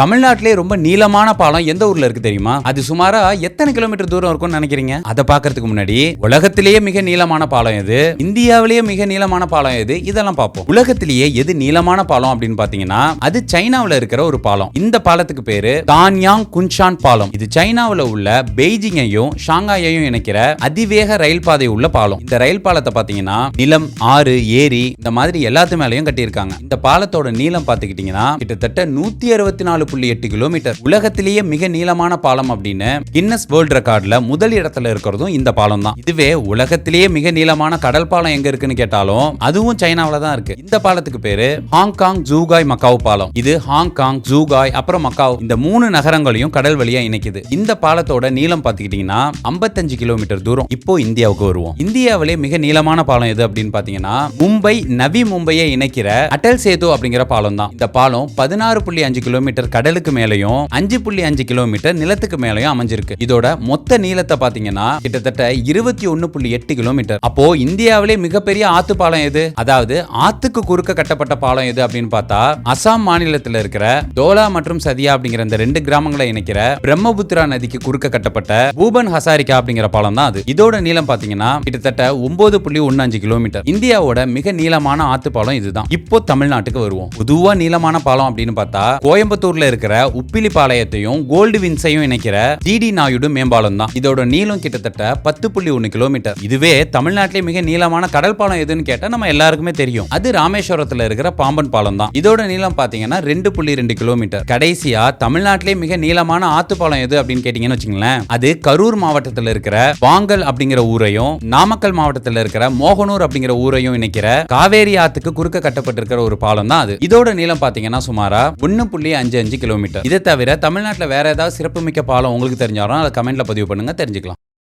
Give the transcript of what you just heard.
தமிழ்நாட்டிலே ரொம்ப நீளமான பாலம் எந்த ஊர்ல இருக்கு தெரியுமா? அது சுமாரா எத்தனை கிலோமீட்டர் தூரம் இருக்கும்னு நினைக்கிறீங்க? அதை பார்க்கிறதுக்கு முன்னாடி உலகத்திலேயே மிக நீளமான பாலம் எது, இந்தியாவிலேயே மிக நீளமான பாலம் எது, இதெல்லாம் பார்ப்போம். உலகத்திலேயே எது நீளமான பாலம் அப்படின்னு பாத்தீங்கன்னா அது சைனாவுல இருக்கிற ஒரு பாலம். இந்த பாலத்துக்கு பேரு தான்யாங் குன்ஷான் பாலம். இது சைனாவுல உள்ள பெய்ஜிங்கையும் ஷாங்காயையும் இணைக்கிற அதிவேக ரயில் பாதை உள்ள பாலம். இந்த ரயில் பாலத்தை பாத்தீங்கன்னா நிலம், ஆறு, ஏரி இந்த மாதிரி எல்லாத்து மேலயும் கட்டியிருக்காங்க. இந்த பாலத்தோட நீளம் பாத்துக்கிட்டீங்கன்னா கிட்டத்தட்ட 164.8 கிலோமீட்டர். உலகத்திலேயே மிக நீளமான பாலம் அப்படின்னு கின்னஸ் வேர்ல்ட் ரெக்கார்ட்ல முதல் இடத்துல இருக்கிறதும் இந்த பாலம் தான். இதுவே உலகத்திலேயே மிக நீளமான கடல் பாலம் எங்க இருக்குன்னு கேட்டாலும் அதுவும் சைனாவுல தான் இருக்கு. இந்த பாலத்துக்கு பேரு ஹாங்காங் ஜூகாய் மக்காவ் பாலம். இது ஹாங்காங், ஜூகாய் அப்புறம் மக்காவ் இந்த 3 நகரங்களையும் கடல் வழியா இணைக்குது. இந்த பாலத்தோட நீளம் பாத்துக்கிட்டீங்கன்னா 55 கிலோமீட்டர் தூரம். இப்போ இந்தியாவுக்கு வருவோம். இந்தியாவிலே மிக நீளமான பாலம் எது அப்படின்னு பாத்தீங்கன்னா மும்பை நவி மும்பையை இணைக்கிற அடல் சேது அப்படிங்கிற பாலம் தான். இந்த பாலம் 16.5 கிலோமீட்டர் கடலுக்கு மேலையும் 5.5 கிலோமீட்டர் நிலத்துக்கு மேலையும் அமைஞ்சிருக்கு. இதோட மொத்த நீளத்தை பாத்தீங்கன்னா கிட்டத்தட்ட 21.8 கிலோமீட்டர். அப்போ இந்தியாவிலே மிகப்பெரிய ஆத்து பாலம் எது, அதாவது ஆத்துக்கு குறுக்க கட்டப்பட்ட பாலம் எது அப்படின்னு பார்த்தா அசாம் மாநிலத்தில் இருக்கிற தோலா மற்றும் சதியா அப்படிங்கிற இந்த 2 கிராமங்களை இணைக்கிற பிரம்மபுத்திரா நதிக்கு குறுக்க கட்டப்பட்ட பூபன் ஹசாரிகா அப்படிங்கிற பாலம் தான் அது. இதோட நீளம் பாத்தீங்கன்னா கிட்டத்தட்ட 9.15 கிலோமீட்டர். இந்தியாவோட மிக நீளமான ஆத்து பாலம் இதுதான். இப்போ தமிழ்நாட்டுக்கு வருவோம். பொதுவா நீளமான பாலம் அப்படின்னு பார்த்தா கோயம்புத்தூர்ல இருக்கிற உப்பிலி பாளையத்தையும் கோல்டு வின்ஸையும் இணைக்கிற ஜிடி நாயுடு மேம்பாலம் தான். இதோட நீளம் கிட்டத்தட்ட 10.1 கிலோமீட்டர். இதுவே தமிழ்நாட்டிலே மிக நீளமான கடல் பாலம் எதுன்னு கேட்டா நம்ம எல்லாருக்குமே தெரியும். அது ராமேஸ்வரத்துல இருக்கிற பாம்பன் பாலம் தான். இதோட நீளம் பாத்தீங்கன்னா 2.2 கிலோமீட்டர். கடைசியா தமிழ்நாட்டிலே மிக நீளமான ஆத்து பாலம் எது அப்படின்னு கேட்டீங்கன்னு வச்சுங்களேன், அது கரூர் மாவட்டத்தில் இருக்கிற வாங்கல் அப்படிங்கிற ஊரையும் நாமக்கல் மாவட்டத்தில் இருக்கிற மோகனூர் அப்படிங்கிற ஊரையும் இணைக்கிற காவேரி ஆத்துக்கு குறுக்க கட்டப்பட்டிருக்கிற ஒரு பாலம் தான் அது. இதோட நீளம் பாத்தீங்கன்னா சுமாரா 1.55 கிலோமீட்டர். இதை தவிர தமிழ்நாட்டில் வேற ஏதாவது சிறப்புமிக்க பாலம் உங்களுக்கு தெரிஞ்சாலும் அதை கமெண்ட்ல பதிவு பண்ணுங்க, தெரிஞ்சுக்கலாம்.